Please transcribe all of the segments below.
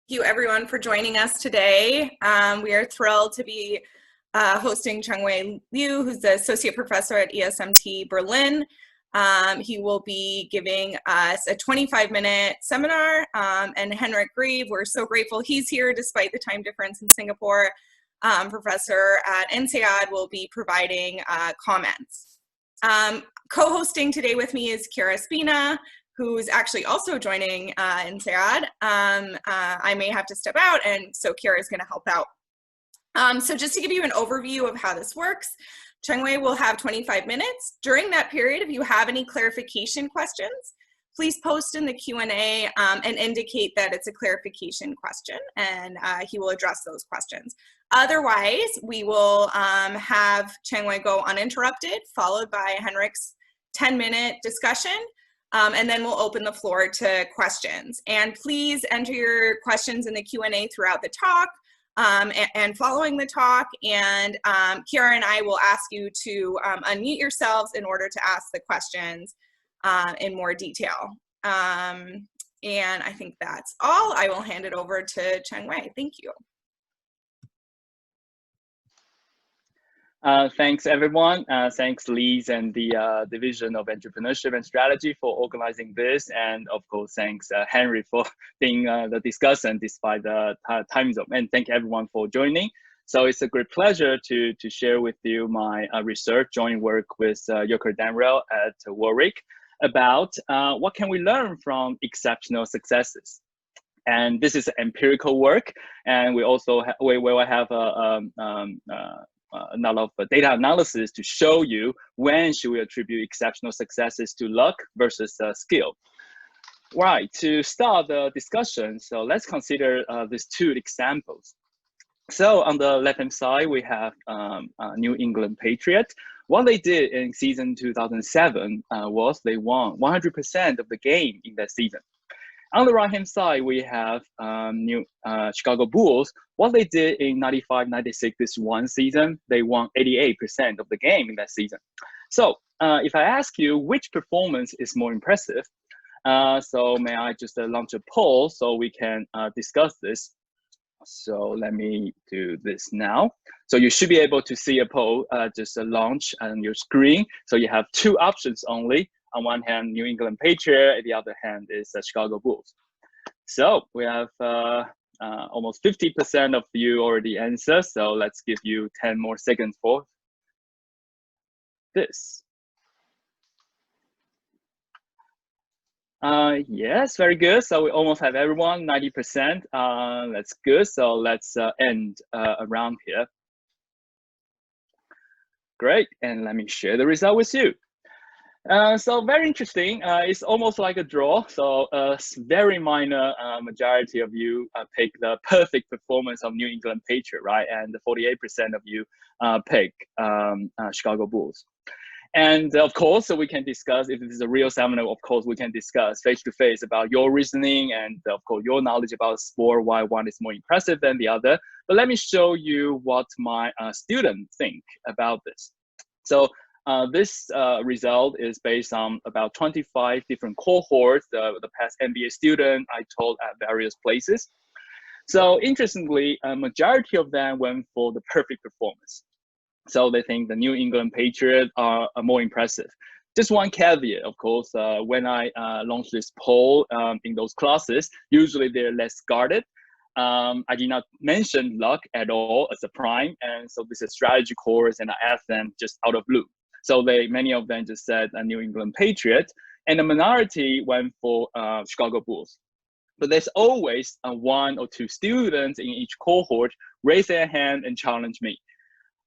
Thank you everyone for joining us today. We are thrilled to be hosting Chengwei Liu, who's the Associate Professor at ESMT Berlin. He will be giving us a 25-minute seminar, and Henrich Greve, we're so grateful he's here despite the time difference in Singapore. Professor at INSEAD will be providing comments. Co-hosting today with me is Kira Spina, who's actually also joining INSEAD. I may have to step out, and so Kira is going to help out. So just to give you an overview of how this works, Chengwei will have 25 minutes. During that period, if you have any clarification questions, please post in the Q&A and indicate that it's a clarification question, and he will address those questions. Otherwise, we will have Chengwei go uninterrupted, followed by Henrich's 10-minute discussion. And then we'll open the floor to questions. And please enter your questions in the Q&A throughout the talk and following the talk. And Kira and I will ask you to unmute yourselves in order to ask the questions in more detail. And I think that's all. I will hand it over to Chengwei. Thank you. Thanks, everyone. Thanks, Liz and the Division of Entrepreneurship and Strategy for organizing this. And of course, thanks, Henry, for being the discussant despite the time zone. And thank everyone for joining. So it's a great pleasure to share with you my research, joint work with Jerker Denrell at Warwick about what can we learn from exceptional successes. And this is empirical work. And we also will have a lot of data analysis to show you when should we attribute exceptional successes to luck versus skill. Right, to start the discussion, so let's consider these two examples. So on the left-hand side, we have New England Patriots. What they did in season 2007 was they won 100% of the game in that season. On the right-hand side, we have Chicago Bulls. What they did in 95-96, this one season, they won 88% of the game in that season. So if I ask you which performance is more impressive, so may I just launch a poll so we can discuss this. So let me do this now. So you should be able to see a poll just launch on your screen. So you have two options only. On one hand, New England Patriots, the other hand is Chicago Bulls. So we have almost 50% of you already answered. So let's give you 10 more seconds for this. Yes, very good. So we almost have everyone, 90%. That's good. So let's end around here. Great. And let me share the result with you. So very interesting. It's almost like a draw. So a very minor majority of you pick the perfect performance of New England Patriots, right? And 48% of you pick Chicago Bulls. And of course, so we can discuss, if this is a real seminar, of course, we can discuss face-to-face about your reasoning and of course, your knowledge about sport, why one is more impressive than the other. But let me show you what my students think about this. So this result is based on about 25 different cohorts, the past MBA student I taught at various places. So interestingly, a majority of them went for the perfect performance. So they think the New England Patriots are more impressive. Just one caveat, of course, when I launch this poll in those classes, usually they're less guarded. I did not mention luck at all as a prime. And so this is a strategy course and I asked them just out of blue. So many of them just said New England Patriots, and the minority went for Chicago Bulls. But there's always one or two students in each cohort raise their hand and challenge me.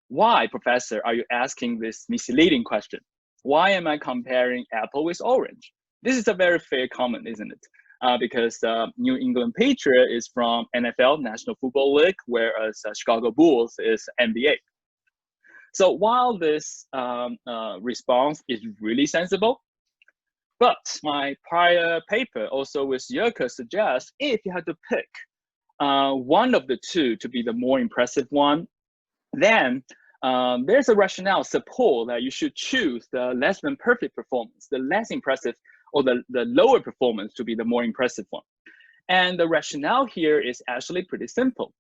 Why, professor, are you asking this misleading question? Why am I comparing apple with orange? This is a very fair comment, isn't it? Because New England Patriots is from NFL, National Football League, whereas Chicago Bulls is NBA. So while this response is really sensible, but my prior paper also with Jerker suggests if you had to pick one of the two to be the more impressive one, then there's a rationale support that you should choose the less than perfect performance, the less impressive or the lower performance to be the more impressive one. And the rationale here is actually pretty simple.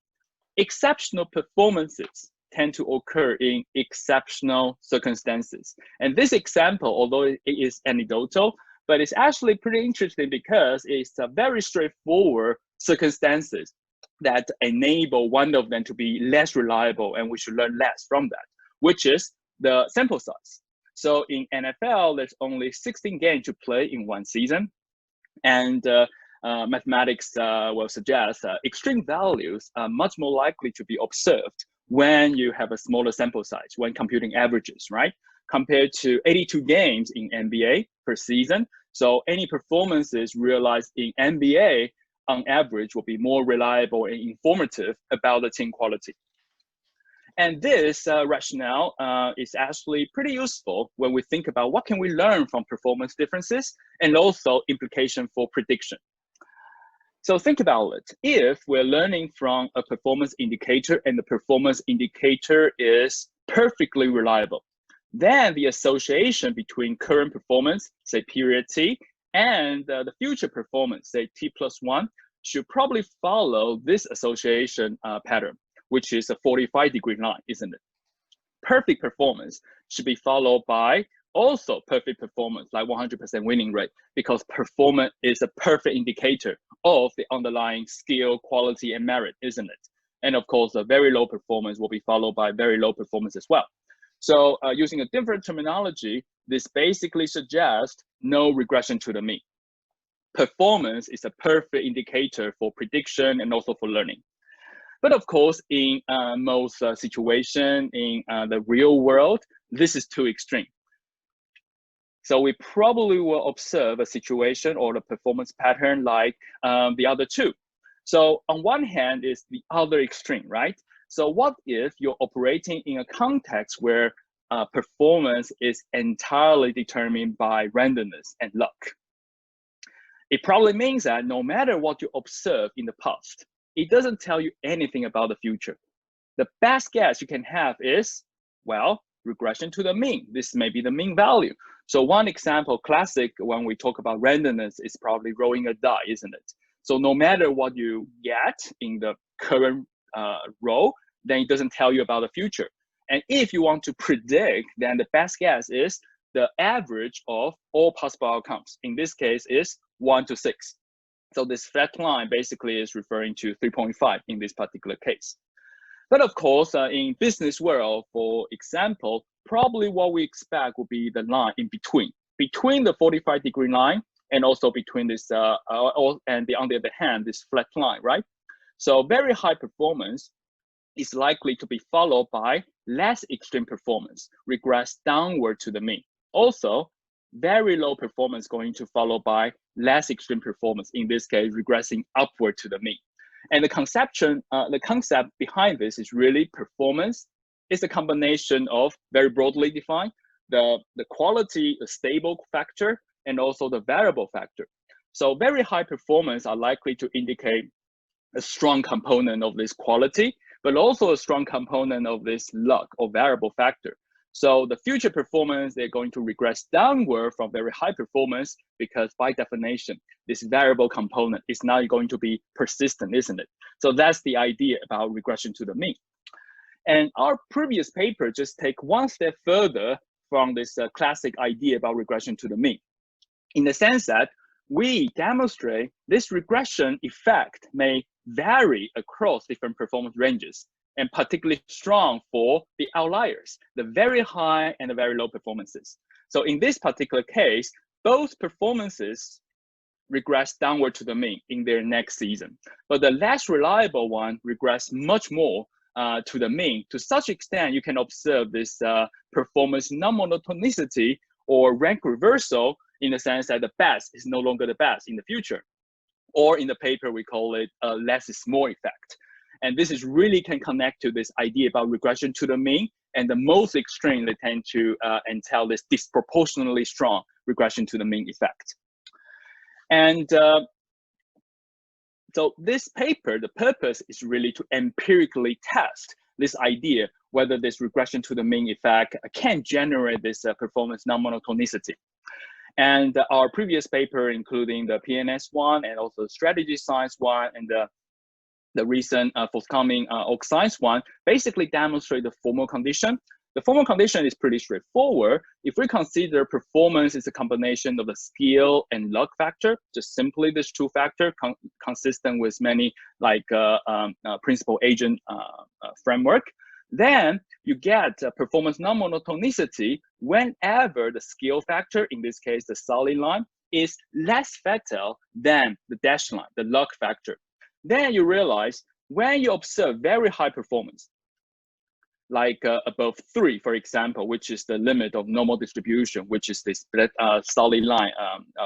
Exceptional performances tend to occur in exceptional circumstances. And this example, although it is anecdotal, but it's actually pretty interesting because it's a very straightforward circumstances that enable one of them to be less reliable, and we should learn less from that, which is the sample size. So in NFL, there's only 16 games to play in one season, and mathematics will suggest extreme values are much more likely to be observed when you have a smaller sample size, when computing averages, right? Compared to 82 games in NBA per season. So any performances realized in NBA on average will be more reliable and informative about the team quality. And this rationale is actually pretty useful when we think about what can we learn from performance differences and also implication for prediction. So think about it. If we're learning from a performance indicator and the performance indicator is perfectly reliable, then the association between current performance, say period T, and the future performance, say T plus 1, should probably follow this association pattern, which is a 45-degree line, isn't it? Perfect performance should be followed by also perfect performance, like 100% winning rate, because performance is a perfect indicator of the underlying skill, quality, and merit, isn't it? And of course, a very low performance will be followed by very low performance as well. So using a different terminology, this basically suggests no regression to the mean. Performance is a perfect indicator for prediction and also for learning. But of course, in most situations in the real world, this is too extreme. So we probably will observe a situation or the performance pattern like the other two. So on one hand is the other extreme, right? So what if you're operating in a context where performance is entirely determined by randomness and luck? It probably means that no matter what you observe in the past, it doesn't tell you anything about the future. The best guess you can have is, well, regression to the mean. This may be the mean value. So one example, classic, when we talk about randomness, is probably rolling a die, isn't it? So no matter what you get in the current row, then it doesn't tell you about the future. And if you want to predict, then the best guess is the average of all possible outcomes. In this case is 1 to 6. So this flat line basically is referring to 3.5 in this particular case. But of course, in business world, for example, probably what we expect will be the line in between the 45-degree line and also between this, and on the other hand, this flat line, right? So very high performance is likely to be followed by less extreme performance, regress downward to the mean. Also, very low performance going to follow by less extreme performance, in this case, regressing upward to the mean. And the concept behind this is really performance is a combination of very broadly defined, the quality, the stable factor, and also the variable factor. So very high performance are likely to indicate a strong component of this quality, but also a strong component of this luck or variable factor. So the future performance, they're going to regress downward from very high performance because by definition, this variable component is now going to be persistent, isn't it? So that's the idea about regression to the mean. And our previous paper just take one step further from this classic idea about regression to the mean, in the sense that we demonstrate this regression effect may vary across different performance ranges, and particularly strong for the outliers, the very high and the very low performances. So in this particular case, both performances regress downward to the mean in their next season, but the less reliable one regress much more to the mean, to such extent you can observe this performance non-monotonicity or rank reversal, in the sense that the best is no longer the best in the future. Or in the paper, we call it a less is more effect. And this is really can connect to this idea about regression to the mean, and the most extreme, they tend to entail this disproportionately strong regression to the mean effect. And so this paper, the purpose is really to empirically test this idea, whether this regression to the mean effect can generate this performance non-monotonicity. And our previous paper, including the PNS one and also the strategy science one and the recent forthcoming org science one, basically demonstrate the formal condition. The formal condition is pretty straightforward. If we consider performance is a combination of the skill and luck factor, just simply this two factor consistent with many like principal agent framework, then you get performance non-monotonicity whenever the skill factor, in this case, the solid line, is less fatal than the dashed line, the luck factor. Then you realize when you observe very high performance, like above 3, for example, which is the limit of normal distribution, which is this solid line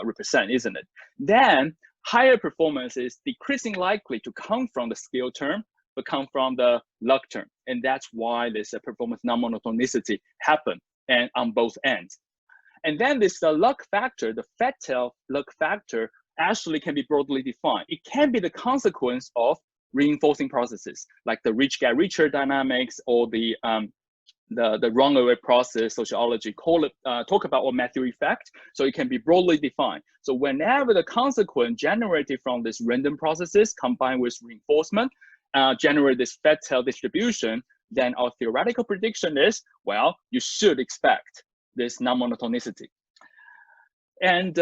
represent, isn't it? Then higher performance is decreasing likely to come from the skill term, but come from the luck term. And that's why this performance non-monotonicity happen and on both ends. And then this luck factor, the fatal luck factor, actually can be broadly defined. It can be the consequence of reinforcing processes like the rich get richer dynamics or the runaway process sociology talk about or Matthew effect. So it can be broadly defined. So whenever the consequence generated from this random processes combined with reinforcement generate this fatal distribution, then our theoretical prediction is, well, you should expect this non-monotonicity. And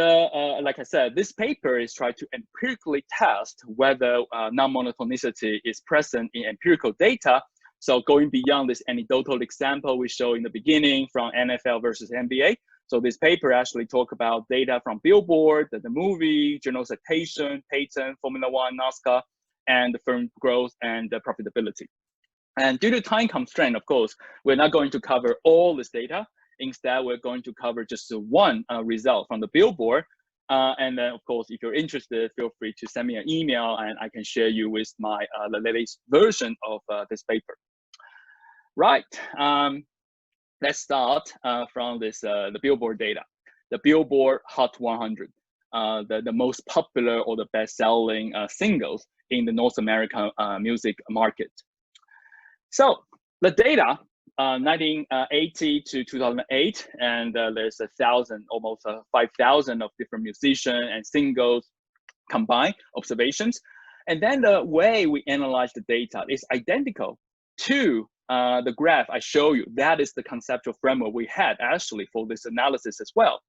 like I said, this paper is trying to empirically test whether non-monotonicity is present in empirical data. So going beyond this anecdotal example we show in the beginning from NFL versus NBA. So this paper actually talk about data from Billboard, the movie, journal citation, patent, Formula One, NASCAR, and the firm growth and the profitability. And due to time constraint, of course, we're not going to cover all this data. Instead, we're going to cover just one result from the Billboard. And then, of course, if you're interested, feel free to send me an email and I can share you with my the latest version of this paper. Right, let's start from this the Billboard data. The Billboard Hot 100, the most popular or the best-selling singles in the North American music market. So the data, 1980 to 2008, and there's almost 5,000 of different musicians and singles combined observations. And then the way we analyze the data is identical to the graph I show you. That is the conceptual framework we had actually for this analysis as well,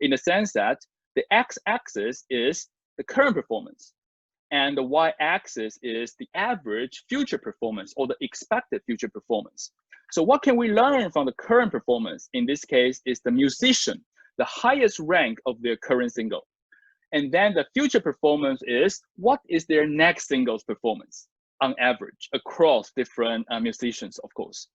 in the sense that the x-axis is the current performance, and the y-axis is the average future performance or the expected future performance. So what can we learn from the current performance? In this case, is the musician, the highest rank of their current single. And then the future performance is what is their next single's performance on average across different musicians, of course.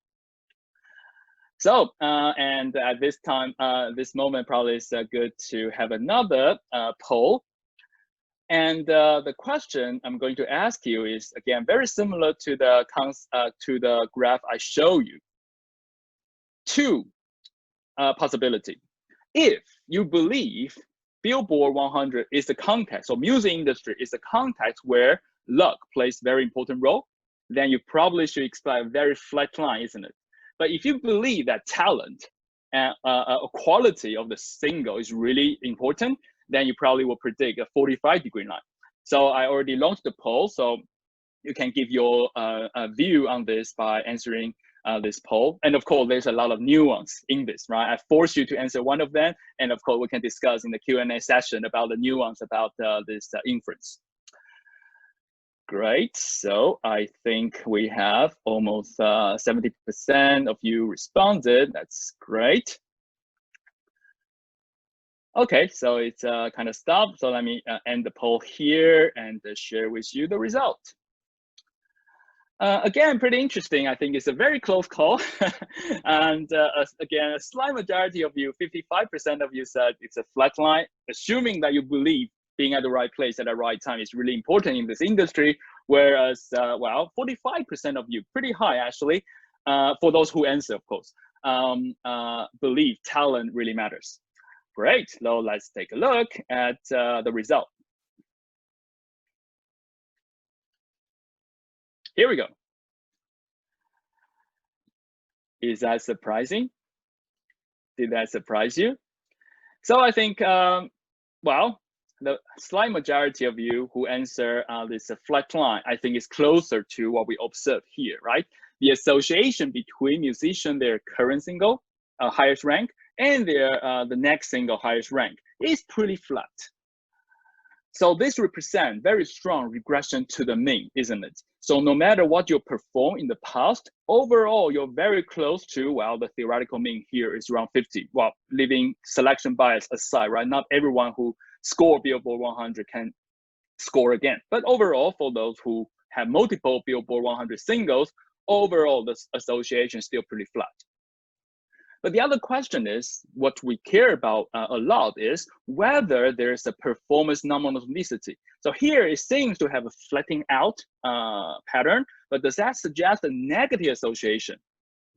So, and at this time, this moment probably is good to have another poll. And the question I'm going to ask you is, again, very similar to the graph I show you. Two possibility. If you believe Billboard 100 is the context, or music industry is the context where luck plays a very important role, then you probably should expect a very flat line, isn't it? But if you believe that talent and quality of the single is really important, then you probably will predict a 45-degree line. So I already launched the poll, so you can give your view on this by answering this poll. And of course, there's a lot of nuance in this, right? I force you to answer one of them. And of course, we can discuss in the Q&A session about the nuance about this inference. Great, so I think we have almost 70% of you responded. That's great. Okay, so it's kind of stopped. So let me end the poll here and share with you the result. Again, pretty interesting. I think it's a very close call. And again, a slight majority of you, 55% of you said it's a flat line, assuming that you believe being at the right place at the right time is really important in this industry. Whereas, well, 45% of you, pretty high actually, for those who answer, of course, believe talent really matters. Great, now let's take a look at the result. Here we go. Is that surprising? Did that surprise you? So I think, well, the slight majority of you who answer this flat line, I think is closer to what we observe here, right? The association between musician, their current single, highest rank, and their the next single highest rank is pretty flat. So this represents very strong regression to the mean, isn't it? So no matter what you perform in the past, overall, you're very close to, well, the theoretical mean here is around 50. Well, leaving selection bias aside, right? Not everyone who score Billboard 100 can score again. But overall, for those who have multiple Billboard 100 singles, overall, the association is still pretty flat. But the other question is, what we care about a lot is whether there's a performance non-monotonicity. So here it seems to have a flattening out pattern, but does that suggest a negative association?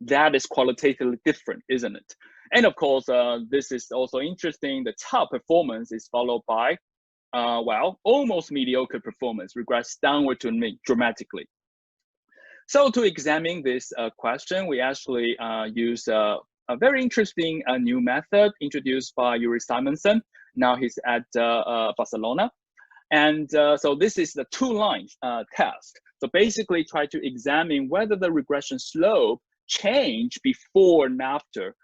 That is qualitatively different, isn't it? And of course, this is also interesting. The top performance is followed by, well, almost mediocre performance, regress downward to mean dramatically. So to examine this question, we actually use a very interesting new method introduced by Yuri Simonson. Now he's at Barcelona. And so this is the two-line test. So basically try to examine whether the regression slope change before and after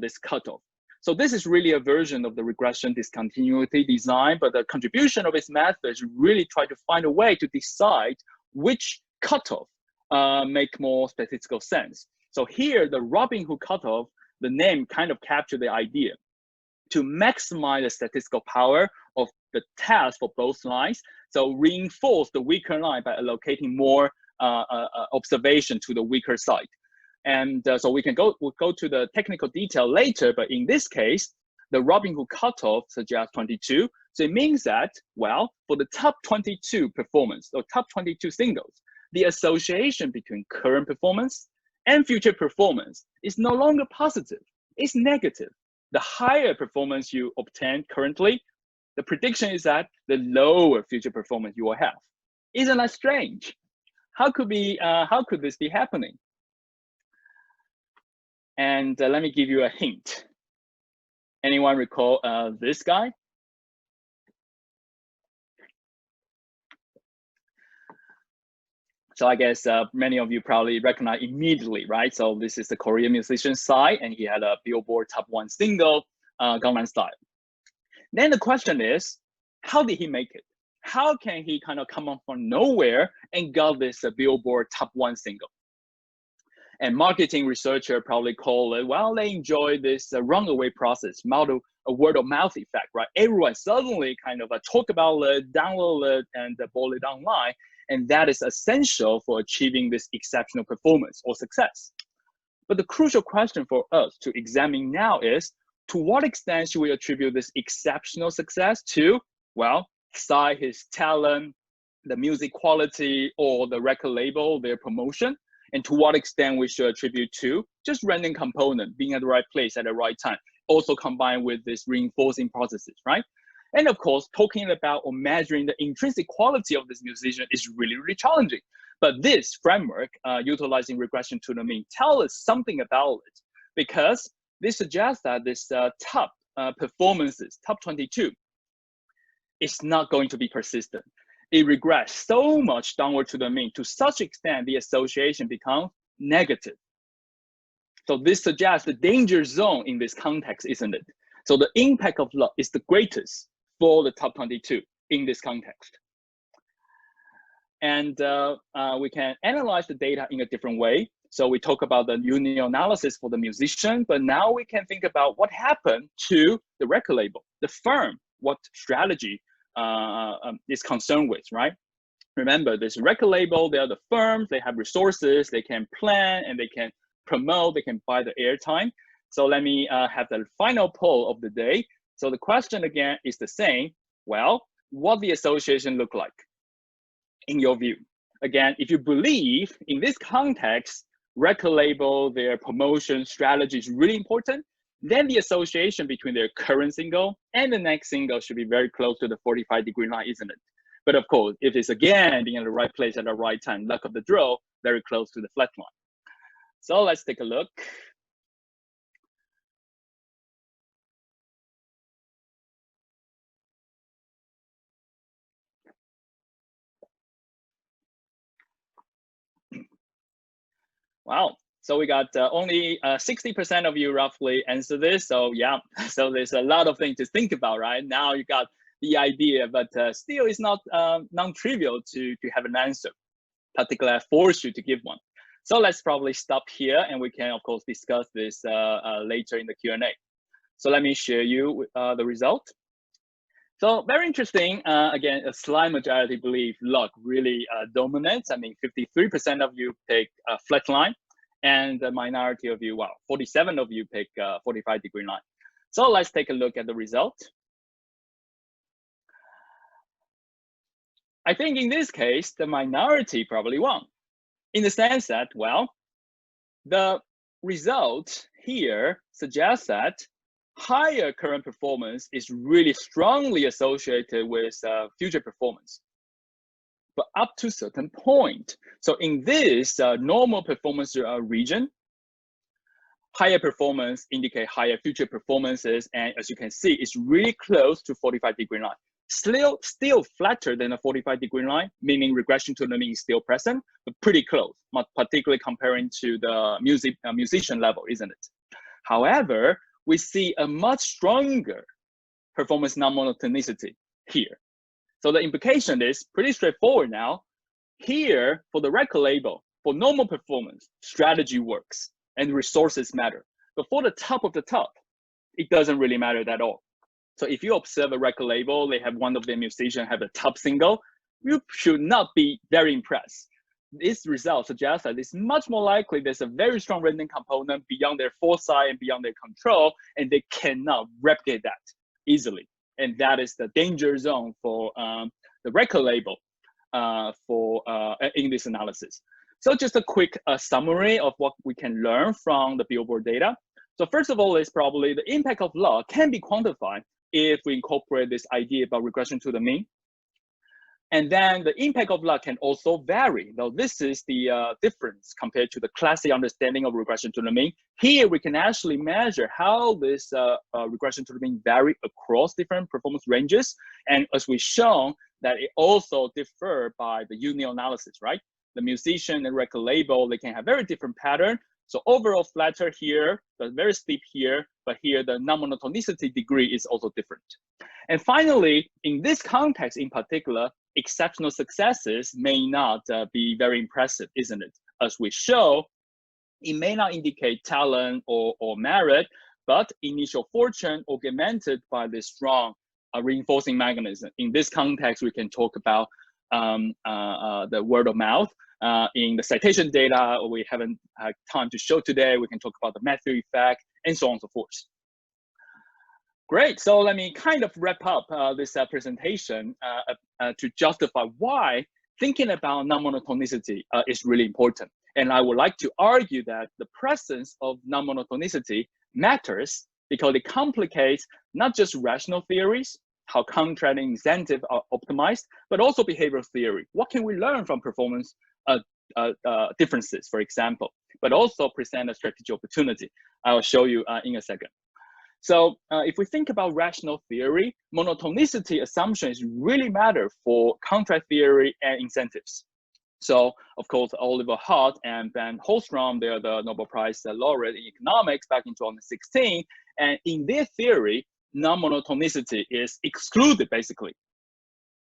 this cutoff. So this is really a version of the regression discontinuity design, but the contribution of its method is really try to find a way to decide which cutoff make more statistical sense. So here, the Robin Hood cutoff, the name kind of captured the idea to maximize the statistical power of the test for both lines. So reinforce the weaker line by allocating more observation to the weaker side. And so we'll go to the technical detail later, but in this case, the Robin Hood cutoff suggests 22. So it means that, well, for the top 22 performance or top 22 singles, the association between current performance and future performance is no longer positive, it's negative. The higher performance you obtain currently, the prediction is that the lower future performance you will have. Isn't that strange? How could this be happening? And let me give you a hint. Anyone recall this guy? So I guess many of you probably recognize immediately, right? So this is the Korean musician Psy, and he had a Billboard top 1 single, Gangnam Style. Then the question is, how did he make it? How can he kind of come up from nowhere and got this Billboard top 1 single? And marketing researcher probably call it, well, they enjoy this runaway process, a word of mouth effect, right? Everyone suddenly kind of talk about it, download it, and boil it online. And that is essential for achieving this exceptional performance or success. But the crucial question for us to examine now is, to what extent should we attribute this exceptional success to, well, Psy, his talent, the music quality, or the record label, their promotion? And to what extent we should attribute to just random component being at the right place at the right time, also combined with this reinforcing processes, right? And of course, talking about or measuring the intrinsic quality of this musician is really, really challenging. But this framework, utilizing regression to the mean, tells us something about it, because this suggests that this top performances, top 22, is not going to be persistent. It regressed so much downward to the mean, to such extent the association becomes negative. So this suggests the danger zone in this context, isn't it? So the impact of luck is the greatest for the top 22 in this context. And we can analyze the data in a different way. So we talk about the union analysis for the musician, but now we can think about what happened to the record label, the firm, what strategy is concerned with, right? Remember, this record label, they are the firms, they have resources, they can plan and they can promote, they can buy the airtime. So let me have the final poll of the day. So the question again is the same. Well, what the association look like in your view? Again, if you believe in this context, record label, their promotion strategy is really important, then the association between their current single and the next single should be very close to the 45-degree line, isn't it? But of course, if it's again being in the right place at the right time, luck of the draw, very close to the flat line. So let's take a look. Wow. So we got only 60% of you roughly answer this. So yeah, so there's a lot of things to think about, right? Now you got the idea, but still it's not non-trivial to have an answer, particularly I force you to give one. So let's probably stop here and we can of course discuss this later in the Q&A. So let me share you the result. So very interesting. Again, a slight majority believe luck really dominates. I mean, 53% of you pick a flat line, and the minority of you, well, 47 of you pick 45-degree line. So let's take a look at the result. I think in this case, the minority probably won, in the sense that, well, the result here suggests that higher current performance is really strongly associated with future performance, but up to a certain point. So in this normal performance region, higher performance indicate higher future performances, and as you can see, it's really close to 45-degree line. Still flatter than a 45-degree line, meaning regression to the mean is still present, but pretty close, particularly comparing to the musician level, isn't it? However, we see a much stronger performance non-monotonicity here. So the implication is pretty straightforward now. Here, for the record label, for normal performance, strategy works and resources matter. But for the top of the top, it doesn't really matter at all. So if you observe a record label, they have one of their musicians have a top single, you should not be very impressed. This result suggests that it's much more likely there's a very strong random component beyond their foresight and beyond their control, and they cannot replicate that easily. And that is the danger zone for the record label in this analysis. So just a quick summary of what we can learn from the Billboard data. So first of all, is probably the impact of luck can be quantified if we incorporate this idea about regression to the mean. And then the impact of luck can also vary, though this is the difference compared to the classic understanding of regression to the mean. Here we can actually measure how this regression to the mean vary across different performance ranges. And as we've shown, that it also differ by the union analysis, right? The musician and record label, they can have very different pattern. So overall flatter here, but very steep here, but here the non-monotonicity degree is also different. And finally, in this context in particular, exceptional successes may not be very impressive, isn't it? As we show, it may not indicate talent or merit, but initial fortune augmented by this strong reinforcing mechanism. In this context, we can talk about the word of mouth. In the citation data, we haven't had time to show today. We can talk about the Matthew effect and so on and so forth. Great, so let me kind of wrap up this presentation to justify why thinking about non-monotonicity is really important. And I would like to argue that the presence of non-monotonicity matters because it complicates not just rational theories, how contract and incentive are optimized, but also behavioral theory. What can we learn from performance differences, for example, but also present a strategic opportunity. I'll show you in a second. So if we think about rational theory, monotonicity assumptions really matter for contract theory and incentives. So of course, Oliver Hart and Ben Holstrom, they're the Nobel Prize laureate in economics back in 2016. And in their theory, non-monotonicity is excluded basically.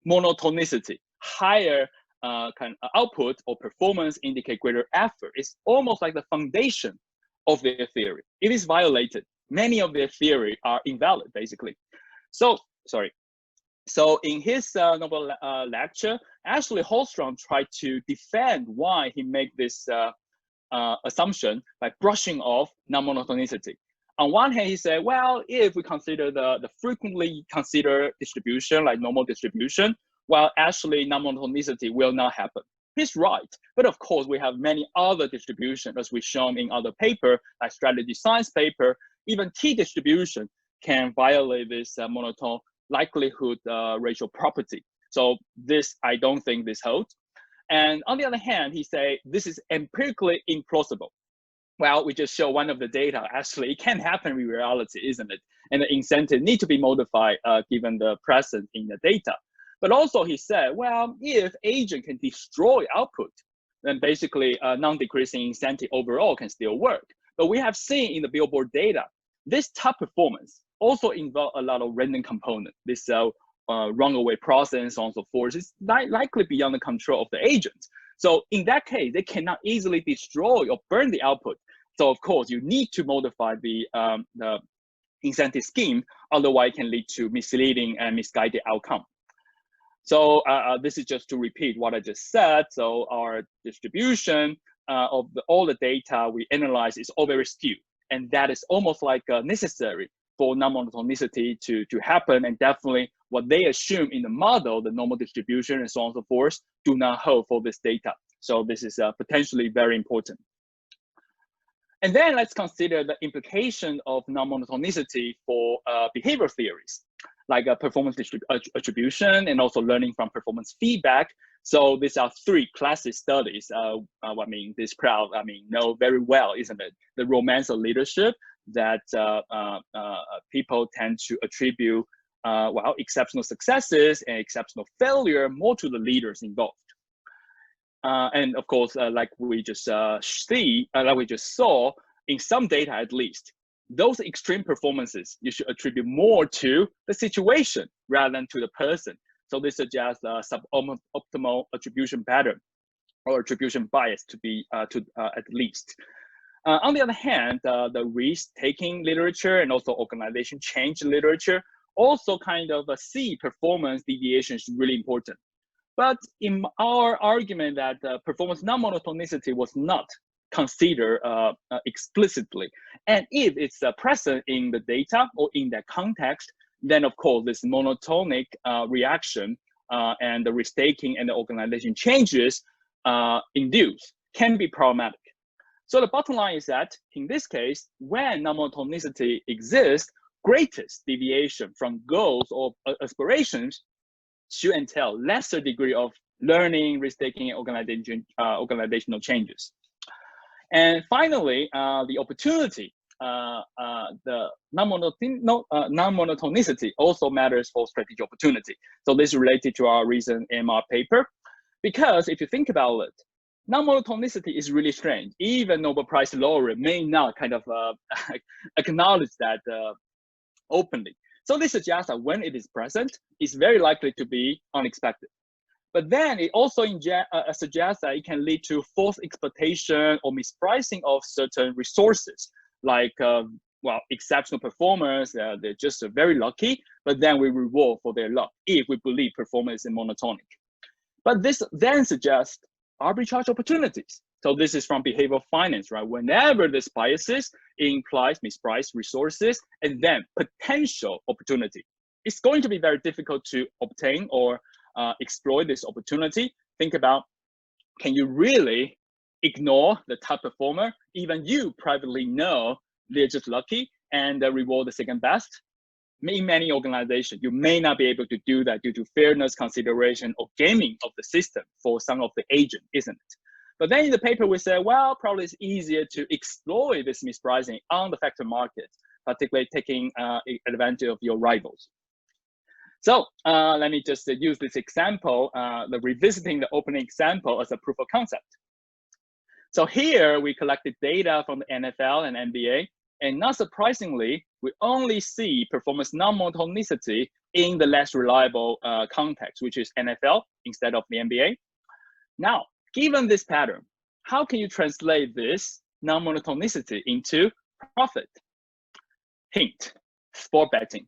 Monotonicity, higher kind of output or performance indicate greater effort. It's almost like the foundation of their theory. It is violated. Many of their theory are invalid, basically. So, sorry. So in his Nobel lecture, actually Holstrom tried to defend why he made this assumption by brushing off non-monotonicity. On one hand, he said, well, if we consider the frequently considered distribution, like normal distribution, well, actually non-monotonicity will not happen. He's right. But of course, we have many other distributions, as we've shown in other paper, like strategy science paper. Even t-distribution can violate this monotone likelihood ratio property. So this, I don't think this holds. And on the other hand, he say this is empirically implausible. Well, we just show one of the data. Actually, it can happen in reality, isn't it? And the incentive need to be modified given the presence in the data. But also he said, well, if agent can destroy output, then basically non-decreasing incentive overall can still work. But we have seen in the Billboard data, this top performance also involve a lot of random component. This runaway process and so on and so forth is likely beyond the control of the agent. So in that case, they cannot easily destroy or burn the output. So of course, you need to modify the incentive scheme, otherwise it can lead to misleading and misguided outcome. So this is just to repeat what I just said. So our distribution of all the data we analyze is all very skewed. And that is almost like necessary for non-monotonicity to happen. And definitely what they assume in the model, the normal distribution and so on and so forth, do not hold for this data. So this is potentially very important. And then let's consider the implication of non-monotonicity for behavior theories, like performance attribution and also learning from performance feedback. So these are three classic studies. I mean, this crowd, know very well, isn't it? The romance of leadership that people tend to attribute, well, exceptional successes and exceptional failure more to the leaders involved. And of course, like we just saw, in some data at least, those extreme performances, you should attribute more to the situation rather than to the person. So this suggests a suboptimal attribution pattern or attribution bias to be at least. On the other hand, the risk-taking literature and also organization change literature also kind of see performance deviation is really important. But in our argument that performance non-monotonicity was not considered explicitly, and if it's present in the data or in that context, then of course this monotonic reaction and the risk-taking and the organization changes induced can be problematic. So the bottom line is that in this case, when non-monotonicity exists, greatest deviation from goals or aspirations should entail lesser degree of learning, risk-taking, and organizational changes. And finally, the opportunity, the non-monotonicity also matters for strategic opportunity. So this is related to our recent AMR paper, because if you think about it, non-monotonicity is really strange. Even Nobel Prize laureate may not kind of acknowledge that openly. So this suggests that when it is present, it's very likely to be unexpected. But then it also suggests that it can lead to false exploitation or mispricing of certain resources, like well, exceptional performers. They're just very lucky, but then we reward for their luck if we believe performance is monotonic. But this then suggests arbitrage opportunities. So this is from behavioral finance, right? Whenever this biases, it implies mispriced resources and then potential opportunity. It's going to be very difficult to obtain or exploit this opportunity. Think about, can you really ignore the top performer? Even you privately know they're just lucky and reward the second best. In many organizations, you may not be able to do that due to fairness consideration or gaming of the system for some of the agent, isn't it? But then in the paper, we say, well, probably it's easier to exploit this mispricing on the factor market, particularly taking advantage of your rivals. So let me just use this example, the revisiting the opening example as a proof of concept. So here we collected data from the NFL and NBA, and not surprisingly, we only see performance non-monotonicity in the less reliable context, which is NFL instead of the NBA. Now, given this pattern, how can you translate this non-monotonicity into profit? Hint, sport betting.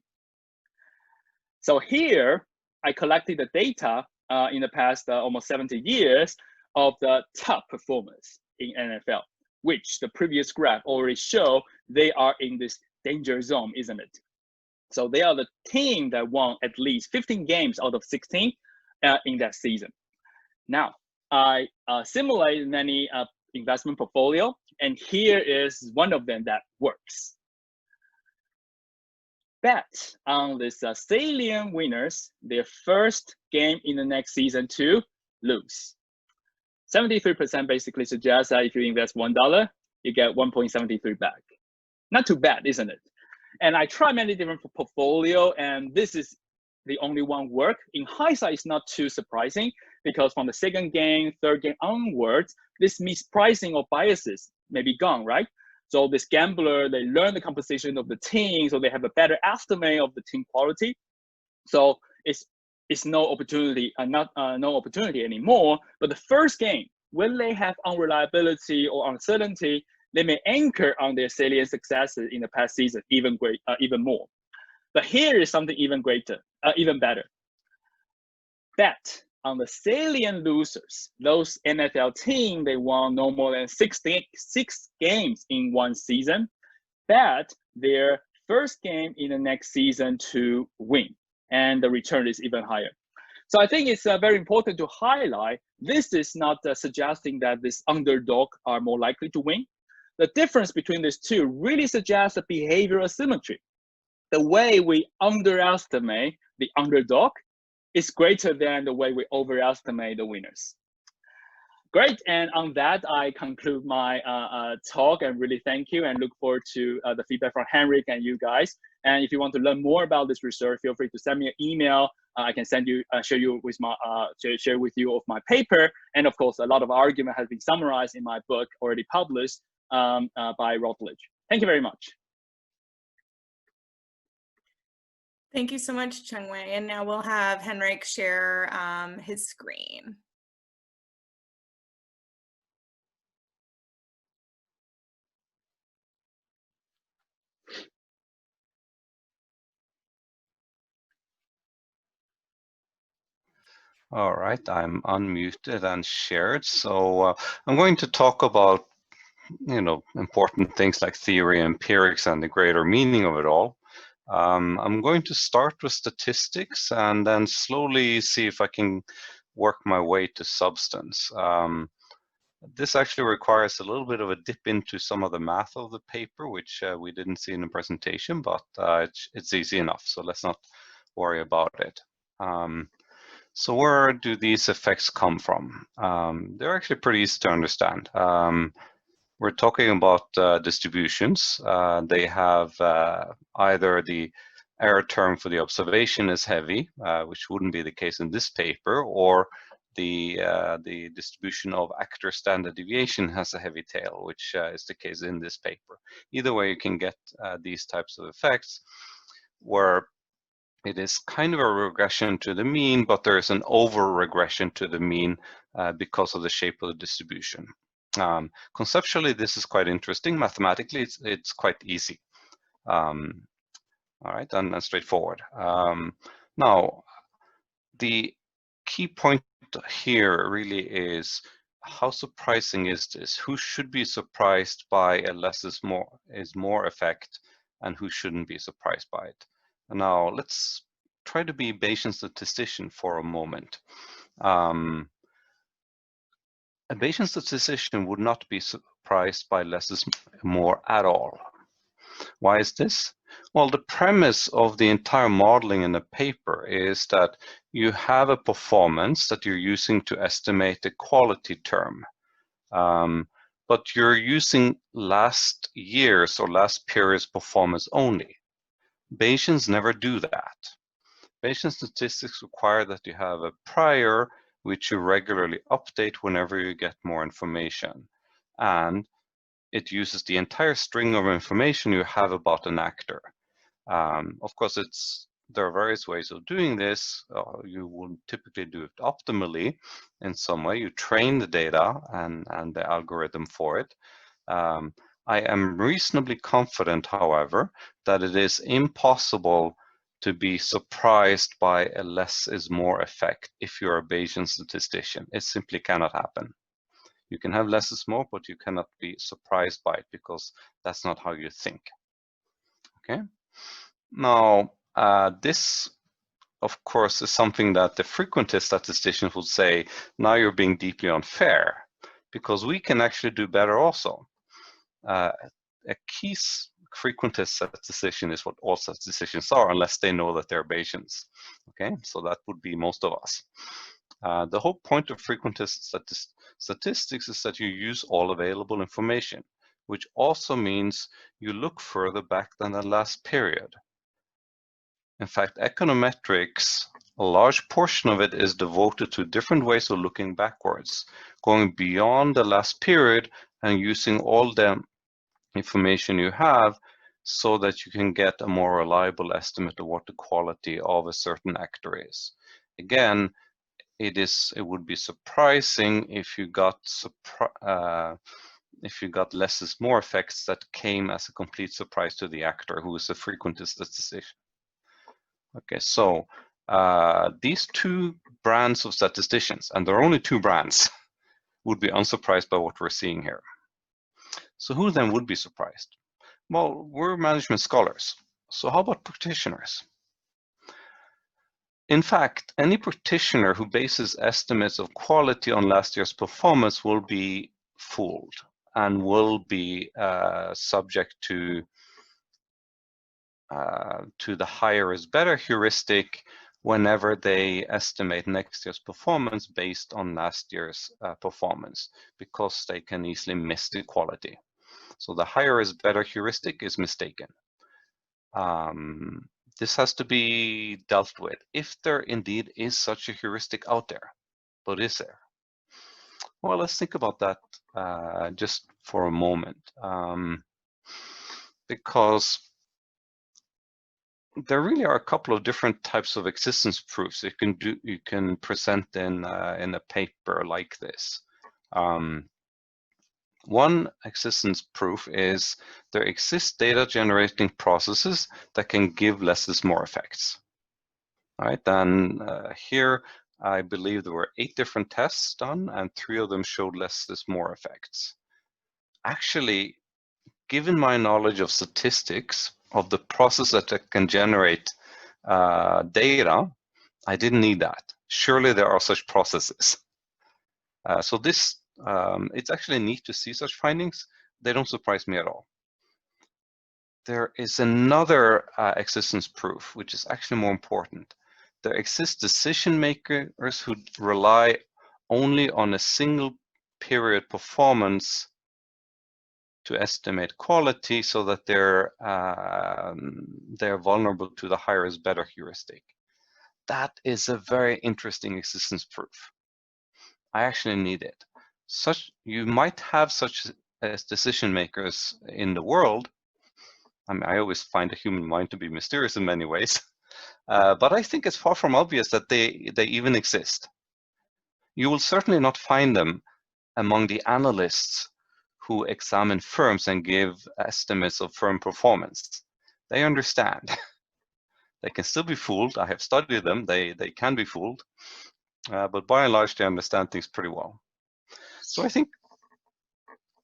So here, I collected the data in the past almost 70 years of the top performers in NFL, which the previous graph already showed they are in this danger zone, isn't it? So they are the team that won at least 15 games out of 16 in that season. Now, I simulated many investment portfolio, and here is one of them that works. Bet on this salient winners, their first game in the next season to lose. 73% basically suggests that if you invest $1, you get 1.73 back. Not too bad, isn't it? And I tried many different portfolio, and this is the only one work. In hindsight, it's not too surprising because from the second game, third game onwards, this mispricing or biases may be gone, right? So this gambler, they learn the composition of the team, so they have a better estimate of the team quality. So it's no opportunity, no opportunity anymore. But the first game, when they have unreliability or uncertainty, they may anchor on their salient successes in the past season even more. But here is something even greater, even better. Bet on the salient losers. Those NFL teams, they won no more than six games in one season. Bet their first game in the next season to win, and the return is even higher. So I think it's very important to highlight, this is not suggesting that this underdog are more likely to win. The difference between these two really suggests a behavioral symmetry. The way we underestimate the underdog is greater than the way we overestimate the winners. Great, and on that, I conclude my talk and really thank you and look forward to the feedback from Henrich and you guys. And if you want to learn more about this research, feel free to send me an email. I can share with you of my paper. And of course, a lot of argument has been summarized in my book already published by Routledge. Thank you very much. Thank you so much, Chengwei. And now we'll have Henrich share his screen. All right, I'm unmuted and shared. So I'm going to talk about, important things like theory, empirics, and the greater meaning of it all. I'm going to start with statistics and then slowly see if I can work my way to substance. This actually requires a little bit of a dip into some of the math of the paper, which we didn't see in the presentation, but it's easy enough, so let's not worry about it. So where do these effects come from? They're actually pretty easy to understand. We're talking about distributions. They have either the error term for the observation is heavy, which wouldn't be the case in this paper, or the distribution of actor standard deviation has a heavy tail, which is the case in this paper. Either way, you can get these types of effects where it is kind of a regression to the mean, but there is an over-regression to the mean because of the shape of the distribution. Conceptually, this is quite interesting. Mathematically, it's quite easy. All right, and straightforward. Now, the key point here really is how surprising is this? Who should be surprised by a less is more effect, and who shouldn't be surprised by it? Now, let's try to be Bayesian statistician for a moment. A Bayesian statistician would not be surprised by less is more at all. Why is this? Well, the premise of the entire modeling in the paper is that you have a performance that you're using to estimate the quality term. But you're using last year's or last period's performance only. Bayesians never do that. Bayesian statistics require that you have a prior, which you regularly update whenever you get more information. And it uses the entire string of information you have about an actor. Of course, there are various ways of doing this. You will typically do it optimally in some way. You train the data and the algorithm for it. I am reasonably confident, however, that it is impossible to be surprised by a less is more effect if you're a Bayesian statistician. It simply cannot happen. You can have less is more, but you cannot be surprised by it because that's not how you think. Okay. Now, this, of course, is something that the frequentist statisticians would say, now you're being deeply unfair, because we can actually do better also. A key frequentist statistician is what all statisticians are, unless they know that they're Bayesians. Okay, so that would be most of us. The whole point of frequentist statistics is that you use all available information, which also means you look further back than the last period. In fact, econometrics A large portion of it is devoted to different ways of looking backwards, going beyond the last period and using all the information you have so that you can get a more reliable estimate of what the quality of a certain actor is. Again, it would be surprising if you got less is more effects that came as a complete surprise to the actor who is a frequent statistician. Okay, so these two brands of statisticians, and there are only two brands, would be unsurprised by what we're seeing here. So who then would be surprised? Well, we're management scholars. So how about practitioners? In fact, any practitioner who bases estimates of quality on last year's performance will be fooled and will be subject to the higher is better heuristic whenever they estimate next year's performance based on last year's performance, because they can easily miss the quality. So the higher is better heuristic is mistaken. This has to be dealt with if there indeed is such a heuristic out there. But is there? Well, let's think about that just for a moment, because there really are a couple of different types of existence proofs you can present in a paper like this. One existence proof is there exist data generating processes that can give less is more effects. All right, and here I believe there were 8 different tests done, and 3 of them showed less is more effects. Actually, given my knowledge of statistics, of the process that can generate data, I didn't need that. Surely there are such processes. So this, it's actually neat to see such findings. They don't surprise me at all. There is another existence proof, which is actually more important. There exist decision makers who rely only on a single period performance to estimate quality, so that they're vulnerable to the higher is better heuristic. That is a very interesting existence proof. I actually need it. You might have such as decision makers in the world. I mean, I always find the human mind to be mysterious in many ways, but I think it's far from obvious that they even exist. You will certainly not find them among the analysts who examine firms and give estimates of firm performance. They understand. They can still be fooled. I have studied them. They can be fooled, but by and large, they understand things pretty well. So I think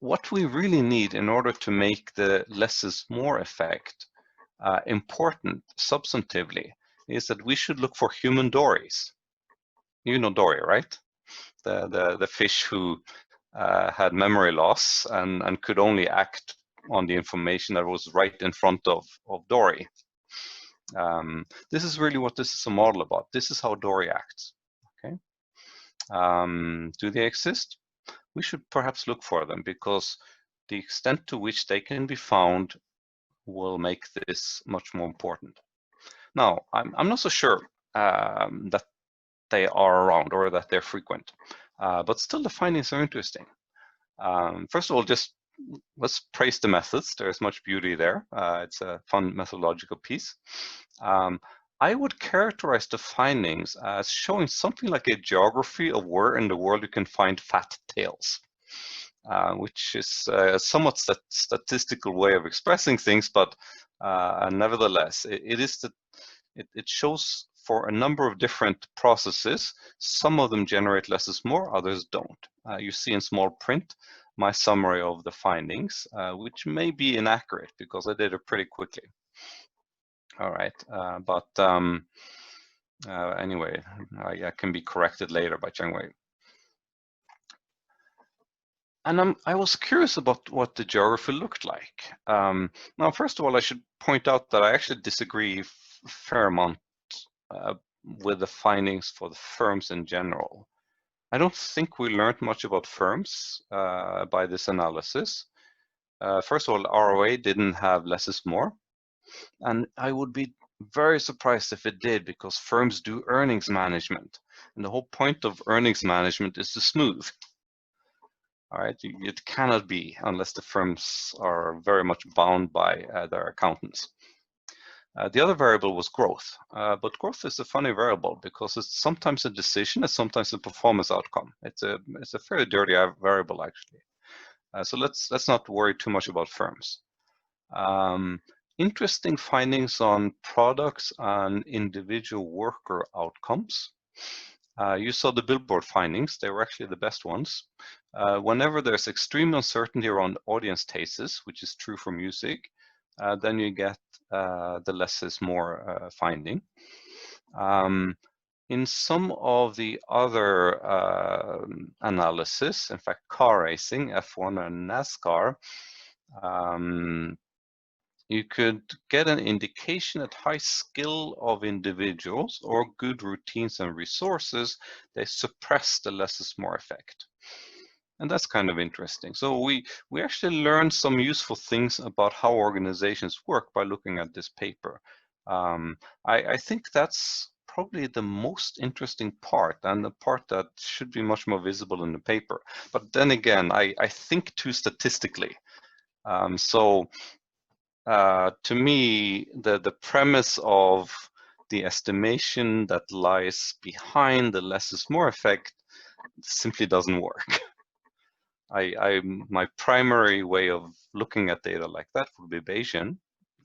what we really need in order to make the less is more effect important substantively is that we should look for human Dories. You know Dory, right? The fish who had memory loss and could only act on the information that was right in front of Dory. This is really what this is a model about. This is how Dory acts. Okay. Do they exist? We should perhaps look for them, because the extent to which they can be found will make this much more important. Now, I'm not so sure that they are around or that they're frequent, but still the findings are interesting. First of all, just let's praise the methods. There's much beauty there. It's a fun methodological piece. I would characterize the findings as showing something like a geography of where in the world you can find fat tails, which is a somewhat statistical way of expressing things, but nevertheless, it shows for a number of different processes. Some of them generate less is more, others don't. You see in small print my summary of the findings, which may be inaccurate because I did it pretty quickly. All right, but anyway, I can be corrected later by Chengwei. And I was curious about what the geography looked like. Now, first of all, I should point out that I actually disagree a fair amount with the findings for the firms in general. I don't think we learned much about firms by this analysis. First of all, ROA didn't have less is more. And I would be very surprised if it did, because firms do earnings management. And the whole point of earnings management is to smooth. All right, it cannot be unless the firms are very much bound by their accountants. The other variable was growth, but growth is a funny variable because it's sometimes a decision and sometimes a performance outcome. It's a fairly dirty variable, actually. So let's not worry too much about firms. Interesting findings on products and individual worker outcomes. You saw the billboard findings. They were actually the best ones. Whenever there's extreme uncertainty around audience tastes, which is true for music, then you get the less is more finding. In some of the other analysis, in fact, car racing, F1 and NASCAR, you could get an indication that high skill of individuals or good routines and resources, they suppress the less is more effect. And that's kind of interesting. So we actually learned some useful things about how organizations work by looking at this paper. I think that's probably the most interesting part, and the part that should be much more visible in the paper. But then again, I think too statistically. To me, the premise of the estimation that lies behind the less is more effect simply doesn't work. My primary way of looking at data like that would be Bayesian,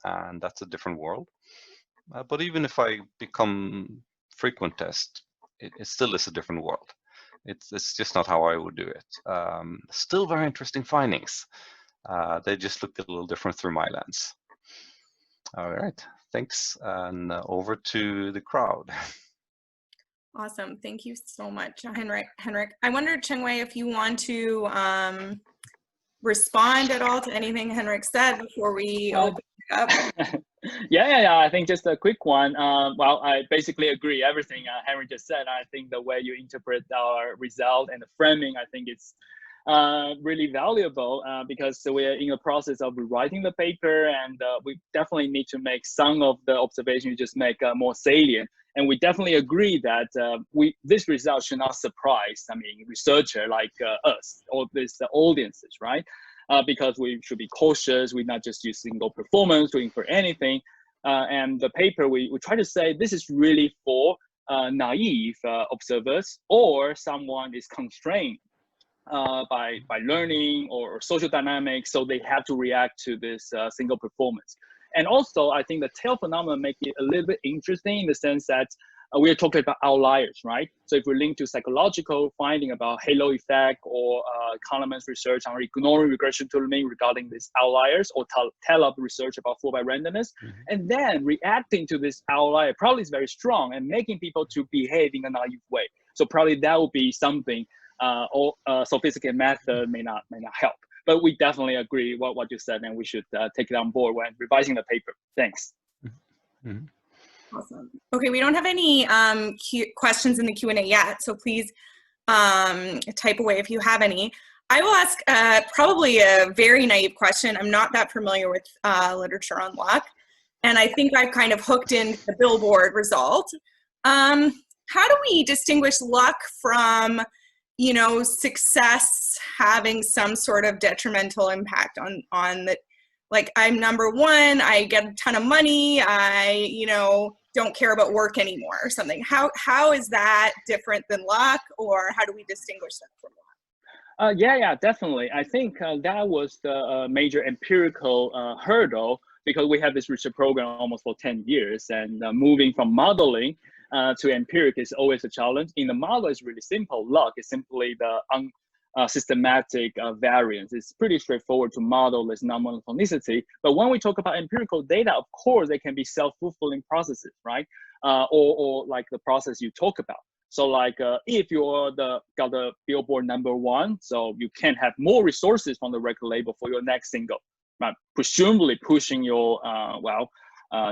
and that's a different world. But even if I become frequent test, it still is a different world. It's just not how I would do it. Still very interesting findings. They just look a little different through my lens. All right, thanks, and over to the crowd. Awesome, thank you so much, Henrich. I wondered, Chengwei, if you want to respond at all to anything Henrich said before we open it up. Yeah. I think just a quick one. Well, I basically agree everything Henrich just said. I think the way you interpret our result and the framing, I think it's really valuable because we're in the process of rewriting the paper, and we definitely need to make some of the observations you just make more salient. And we definitely agree that this result should not surprise, researcher like us or these audiences, right? Because we should be cautious. We not just use single performance to infer anything. And the paper, we try to say this is really for naive observers, or someone is constrained by learning or social dynamics, so they have to react to this single performance. And also, I think the tail phenomenon make it a little bit interesting in the sense that we are talking about outliers, right? So if we link to psychological finding about halo effect or Kahneman's research on ignoring regression to the mean regarding these outliers, or tell-up research about 4-by randomness, and then reacting to this outlier probably is very strong and making people to behave in a naive way. So probably that would be something or sophisticated method may not help. But we definitely agree what you said, and we should take it on board when revising the paper. Thanks. Awesome. Okay, we don't have any questions in the Q&A yet, so please type away if you have any. I will ask probably a very naive question. I'm not that familiar with literature on luck, and I think I've kind of hooked into the billboard result. How do we distinguish luck from success having some sort of detrimental impact on the, like, I'm number one, I get a ton of money, I, don't care about work anymore or something. How is that different than luck, or how do we distinguish that from luck? Yeah, definitely. I think that was the major empirical hurdle, because we have this research program almost for 10 years, and moving from modeling to empiric is always a challenge. In the model, it's really simple. Luck is simply the systematic variance. It's pretty straightforward to model this non-monotonicity. But when we talk about empirical data, of course, they can be self-fulfilling processes, right? Or like the process you talk about. So like if you're got the billboard #1, so you can have more resources from the record label for your next single, right? Presumably pushing your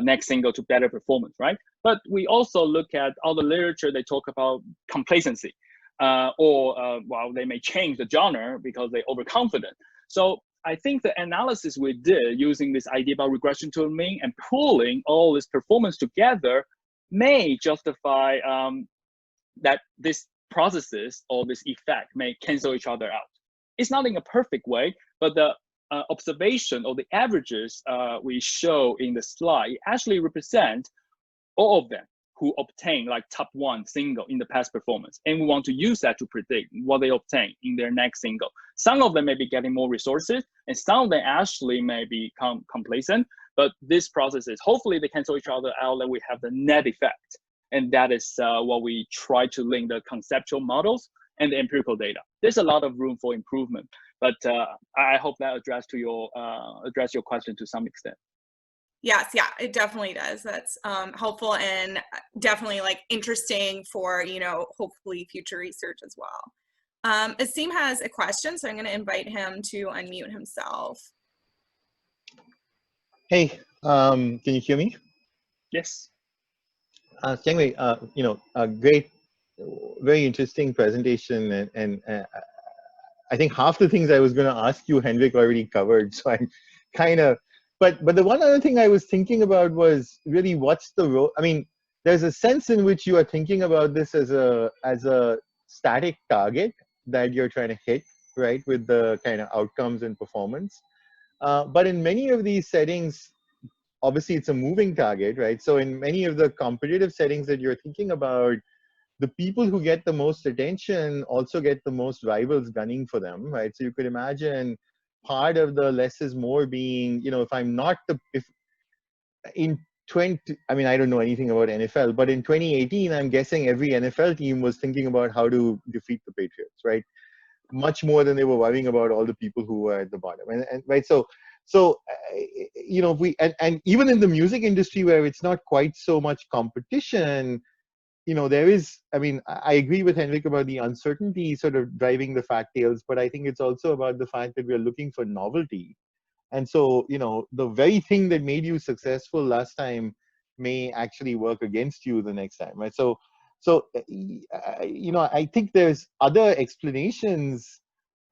next single to better performance, right? But we also look at all the literature, they talk about complacency, or they may change the genre because they're overconfident. So I think the analysis we did using this idea about regression to the mean and pulling all this performance together may justify that these processes or this effect may cancel each other out. It's not in a perfect way, but the observation or the averages we show in the slide actually represent all of them who obtain like top one single in the past performance. And we want to use that to predict what they obtain in their next single. Some of them may be getting more resources, and some of them actually may become complacent, but this process is hopefully they cancel each other out, and we have the net effect. And that is what we try to link the conceptual models and the empirical data. There's a lot of room for improvement, but I hope that address your question to some extent. Yes, yeah, it definitely does. That's helpful and definitely like interesting for, you know, hopefully future research as well. Asim has a question, so I'm going to invite him to unmute himself. Hey, can you hear me? Yes. Chengwei, you know, a great, very interesting presentation, and I think half the things I was going to ask you, Henrich already covered. So I'm kind of, but the one other thing I was thinking about was really what's the role. I mean, there's a sense in which you are thinking about this as a static target that you're trying to hit, right, with the kind of outcomes and performance. But in many of these settings, obviously it's a moving target, right? So in many of the competitive settings that you're thinking about, the people who get the most attention also get the most rivals gunning for them, right? So you could imagine part of the less is more being, you know, if I'm not the, if in 20, I mean, I don't know anything about NFL, but in 2018, I'm guessing every NFL team was thinking about how to defeat the Patriots, right? Much more than they were worrying about all the people who were at the bottom. And right, so you know, and even in the music industry where it's not quite so much competition, you know, there is, I mean, I agree with Henrich about the uncertainty sort of driving the fact tails, but I think it's also about the fact that we're looking for novelty. And so, you know, the very thing that made you successful last time may actually work against you the next time, right? So you know, I think there's other explanations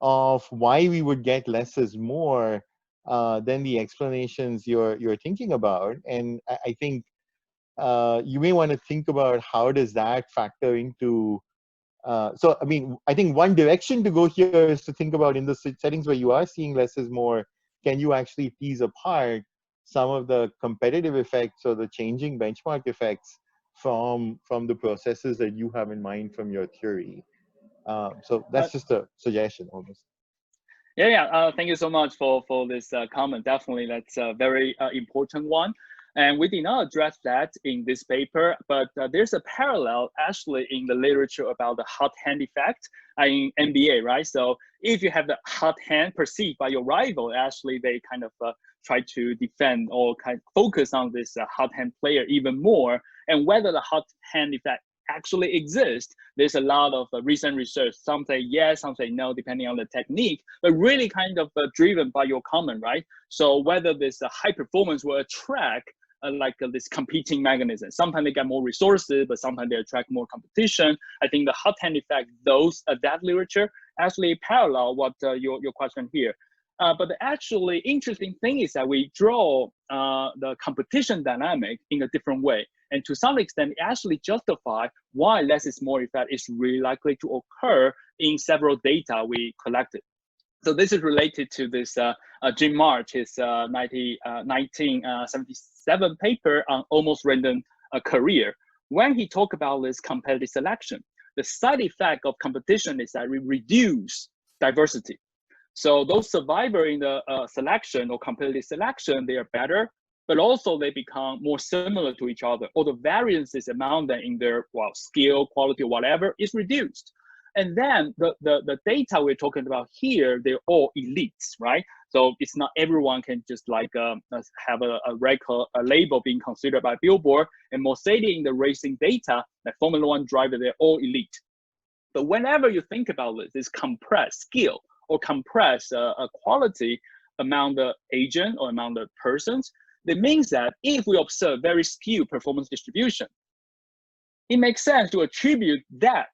of why we would get less is more than the explanations you're thinking about. And I think you may want to think about how does that factor into, so I mean, I think one direction to go here is to think about in the settings where you are seeing less is more, can you actually tease apart some of the competitive effects or the changing benchmark effects from the processes that you have in mind from your theory? So that's just a suggestion almost. Yeah. Thank you so much for this comment. Definitely, that's a very important one. And we did not address that in this paper, but there's a parallel actually in the literature about the hot hand effect in MBA, right? So if you have the hot hand perceived by your rival, actually they kind of try to defend or kind of focus on this hot hand player even more. And whether the hot hand effect actually exists, there's a lot of recent research. Some say yes, some say no, depending on the technique, but really kind of driven by your comment, right? So whether this high performance will attract this competing mechanism. Sometimes they get more resources, but sometimes they attract more competition. I think the hot hand effect, that literature actually parallel what your question here. But the actually interesting thing is that we draw the competition dynamic in a different way. And to some extent, it actually justify why less is more effect is really likely to occur in several data we collected. So this is related to this Jim March, his 1977 paper on almost random career. When he talked about this competitive selection, the side effect of competition is that we reduce diversity. So those survivors in the selection or competitive selection, they are better, but also they become more similar to each other, or the variances among them in their skill, quality, or whatever is reduced. And then the data we're talking about here, they're all elites, right? So it's not everyone can just like have a label being considered by Billboard. And Mercedes in the racing data, like Formula One driver, they're all elite. But whenever you think about this compressed skill or compressed quality among the agent or among the persons, that means that if we observe very skewed performance distribution, it makes sense to attribute that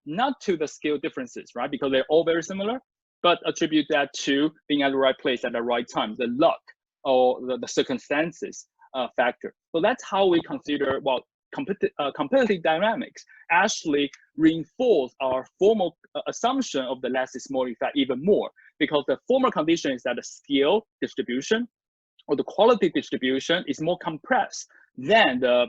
not to the skill differences, right? Because they're all very similar, but attribute that to being at the right place at the right time, the luck or the circumstances factor. So that's how we consider, well, competitive dynamics actually reinforce our formal assumption of the less is more effect even more, because the former condition is that the skill distribution or the quality distribution is more compressed than the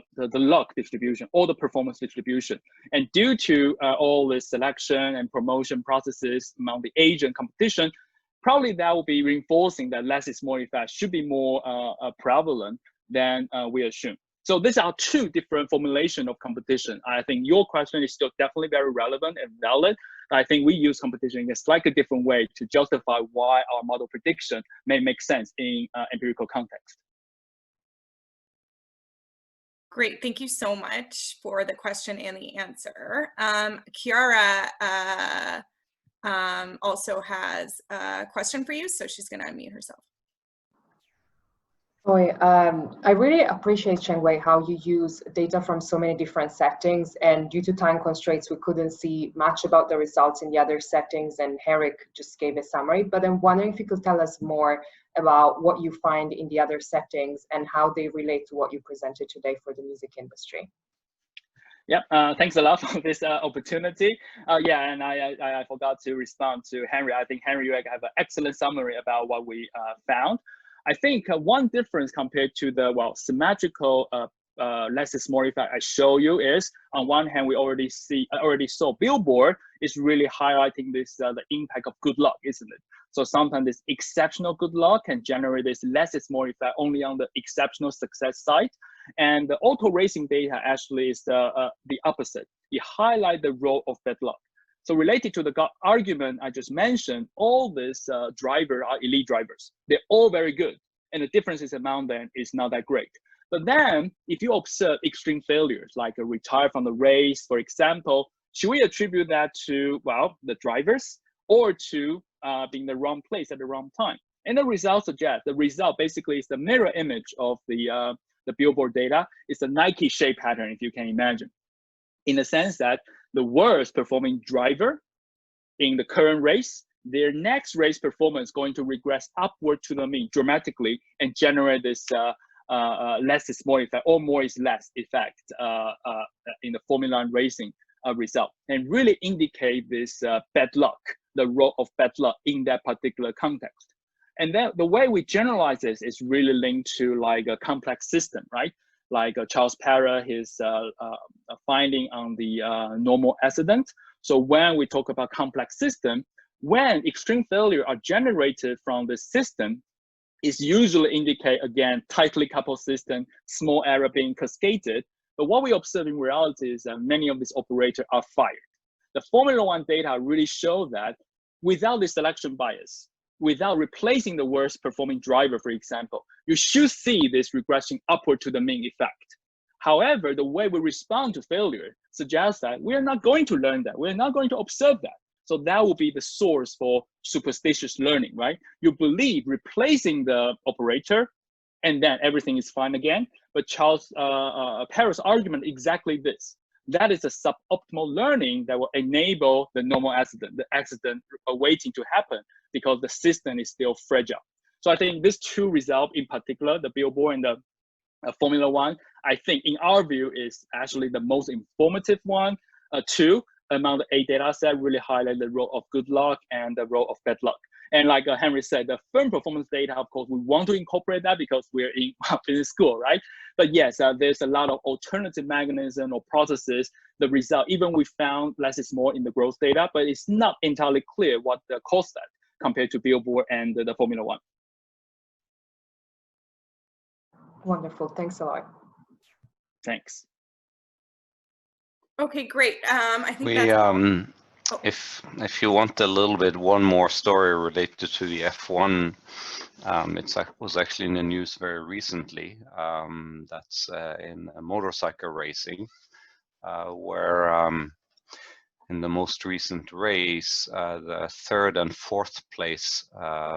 luck distribution or the performance distribution. And due to all this selection and promotion processes among the agent competition, probably that will be reinforcing that less is more effect should be more prevalent than we assume. So these are two different formulations of competition. I think your question is still definitely very relevant and valid. I think we use competition in a slightly different way to justify why our model prediction may make sense in empirical context. Great, thank you so much for the question and the answer. Chiara also has a question for you, so she's going to unmute herself. I really appreciate, Chengwei, how you use data from so many different settings, and due to time constraints, we couldn't see much about the results in the other settings, and Henrich just gave a summary, but I'm wondering if you could tell us more about what you find in the other settings and how they relate to what you presented today for the music industry. Yeah, thanks a lot for this opportunity. Yeah, and I forgot to respond to Henry. I think Henry, you have an excellent summary about what we found. I think one difference compared to the, well, symmetrical less is more effect I show you is, on one hand, we already saw Billboard is really highlighting this the impact of good luck, isn't it? So sometimes this exceptional good luck can generate this less is more effect only on the exceptional success side. And the auto racing data actually is the opposite. It highlights the role of bad luck. So related to the argument I just mentioned, all these drivers are elite drivers. They're all very good. And the differences among them is not that great. But then if you observe extreme failures, like a retire from the race, for example, should we attribute that to, well, the drivers or to being in the wrong place at the wrong time? And the results suggest, the result basically is the mirror image of the Billboard data. It's a Nike shape pattern, if you can imagine, in the sense that the worst performing driver in the current race, their next race performance is going to regress upward to the mean dramatically and generate this less is more effect or more is less effect in the Formula One racing result, and really indicate this bad luck, the role of bad luck in that particular context. And then the way we generalize this is really linked to like a complex system, right? Like Charles Parra, his finding on the normal accident. So when we talk about complex system, when extreme failure are generated from the system, is usually indicate, again, tightly coupled system, small error being cascaded. But what we observe in reality is that many of these operators are fired. The Formula One data really show that without the selection bias, without replacing the worst performing driver, for example, you should see this regression upward to the mean effect. However, the way we respond to failure suggests that we are not going to learn that. We're not going to observe that. So that will be the source for superstitious learning, right? You believe replacing the operator and then everything is fine again. But Charles Parra's argument exactly this. That is a suboptimal learning that will enable the normal accident, the accident waiting to happen because the system is still fragile. So I think these two results in particular, the Billboard and the Formula One, I think in our view is actually the most informative one. Two, among the 8 data set really highlight the role of good luck and the role of bad luck. And like Henry said, the firm performance data, of course, we want to incorporate that because we're in business school, right? But yes, there's a lot of alternative mechanism or processes. The result, even we found less is more in the growth data, but it's not entirely clear what the caused that compared to Billboard and the Formula One. Wonderful, thanks a lot. Thanks. Okay, great. I think that's if you want a little bit one more story related to the F1, it was actually in the news very recently. That's in motorcycle racing, where in the most recent race, the 3rd and 4th place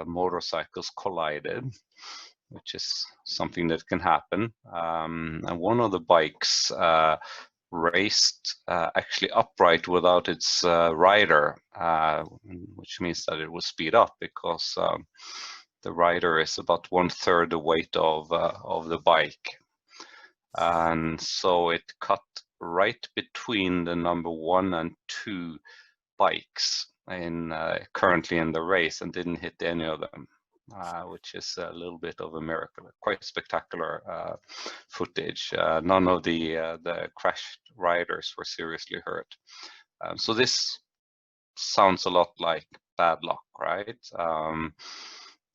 motorcycles collided, which is something that can happen. And one of the bikes raced actually upright without its rider, which means that it will speed up because the rider is about 1/3 the weight of the bike. And so it cut right between the number 1 and 2 bikes currently in the race and didn't hit any of them, which is a little bit of a miracle. Quite spectacular footage. None of the crashed riders were seriously hurt. So this sounds a lot like bad luck, right?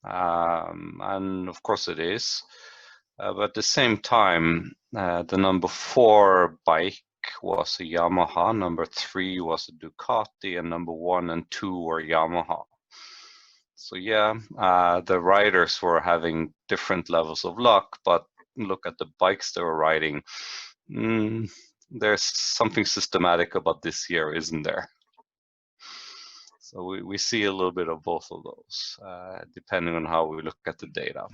And of course it is. But at the same time, the number 4 bike was a Yamaha, number 3 was a Ducati, and number 1 and 2 were Yamaha. So yeah, the riders were having different levels of luck, but look at the bikes they were riding. There's something systematic about this here, isn't there? So we see a little bit of both of those, depending on how we look at the data.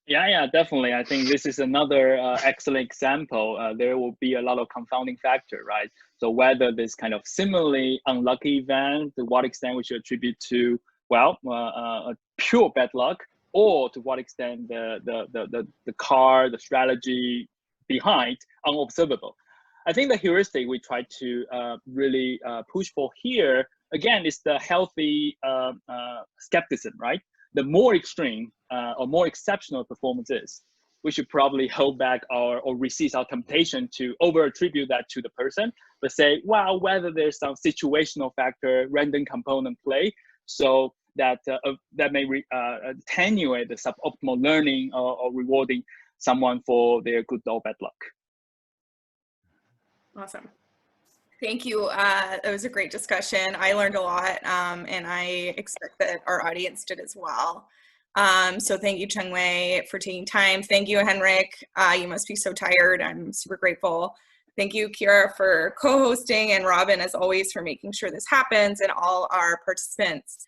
Yeah, definitely. I think this is another excellent example. There will be a lot of confounding factor, right? So whether this kind of similarly unlucky event, to what extent we should attribute to, well, pure bad luck, or to what extent the car, the strategy behind unobservable. I think the heuristic we try to really push for here, again, is the healthy skepticism, right? The more extreme or more exceptional performance is, we should probably hold back or resist our temptation to over-attribute that to the person, but say, well, whether there's some situational factor, random component play, so that that may attenuate the suboptimal learning or rewarding someone for their good or bad luck. Awesome. Thank you. It was a great discussion. I learned a lot, and I expect that our audience did as well. So thank you, Chengwei, for taking time. Thank you, Henrich. You must be so tired. I'm super grateful. Thank you, Kira, for co-hosting, and Robin, as always, for making sure this happens, and all our participants.